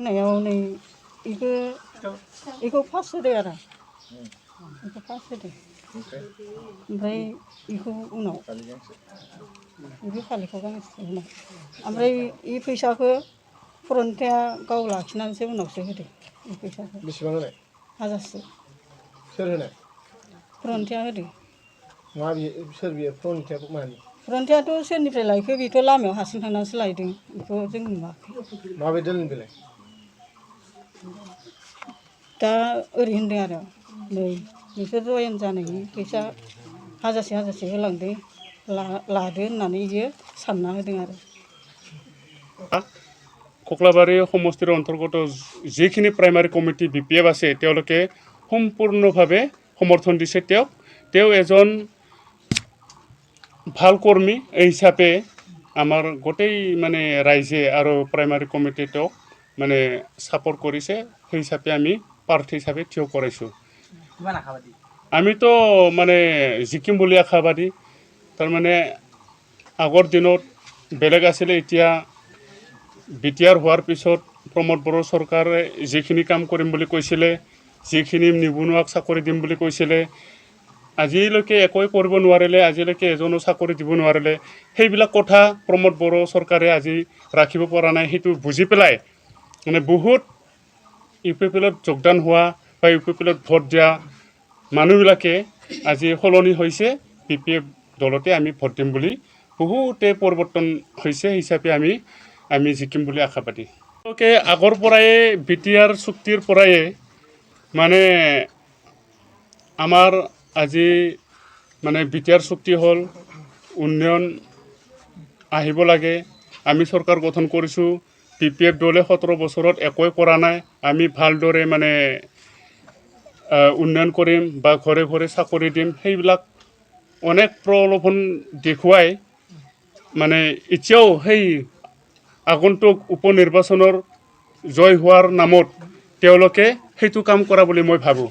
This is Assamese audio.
होनायाव नै इखौ पास होदो आरो इखौ पास होदो ओमफ्राय इखौ उनाव इखौ फालिखौ गांसे उनाव ओमफ्राय इ फैसाखौ फरन्थिया गाव लाखिनानैसो उनावसो होदो इ फैसाखौ बेसेबां होनाय 1000सो सोर होनाय फरन्थिया होदो मा सोर बियो फरन्थिया मानि फरन्थियाथ' सोरनिफ्राय लायखो बेथ' लामायाव हारसिं थांनानैसो लायदों बेखौ जों नुवाखै माबे दोननो बेलाय दा ओरै होनदों आरो नै नोंसोर जयेन जानायनि फैसा 1000 होलांदो लादो होननानै इयो सानना होदों आरो कक्लाबारी समष्टिर अंतर्गत जिखिनि प्राइमारी कमिटी BPF আছে তেওঁলোকে সম্পূৰ্ণভাৱে সমৰ্থন দিছে তেওঁ এজন ভাল কৰ্মী হিচাপে আমাৰ গোটেই মানে ৰাইজে আৰু প্ৰাইমাৰী কমিটি তেওঁক মানে সাপোৰ্ট কৰিছে সেই হিচাপে আমি প্ৰাৰ্থী হিচাপে থিয় কৰাইছো আমিতো মানে জিকিম বুলি আশাবাদী তাৰ মানে আগৰ দিনত বেলেগ আছিল এতিয়া বিটিআৰ হোৱাৰ পিছত প্ৰমোদ বড়ো চৰকাৰে যিখিনি কাম কৰিম বুলি কৈছিলে যিখিনি নিবনুৱাক চাকৰি দিম বুলি কৈছিলে আজিলৈকে একোই কৰিব নোৱাৰিলে আজিলৈকে এজনো চাকৰি দিব নোৱাৰিলে সেইবিলাক কথা প্ৰমোদ বড়ো চৰকাৰে আজি ৰাখিব পৰা নাই হেতু বুজি পেলাই মানে বহুত UPPLত যোগদান হোৱা বা UPPLত ভোট দিয়া মানুহবিলাকে আজি হলনি হৈছে BPF দলতে আমি ভোট দিম বুলি বহুতে পৰিৱৰ্তন হৈছে হিচাপে আমি জিকিম বুলি আশাবাদী ওকে আগৰ পৰাই বিটিআৰ চুক্তিৰ পৰাই মানে আমাৰ আজি মানে বিটিআৰ চুক্তি হল উন্নয়ন আহিব লাগে আমি চৰকাৰ গঠন কৰিছো BPF দলে 17 বছৰত একোই কৰা নাই আমি ভালদৰে মানে উন্নয়ন কৰিম বা ঘৰে ঘৰে চাকৰি দিম সেইবিলাক অনেক প্ৰলোভন দেখুৱাই মানে এতিয়াও সেই আগন্তুক উপনিৰ্বাচনৰ জয় হোৱাৰ নামত তেওঁলোকে সেইটো কাম কৰা বুলি মই ভাবো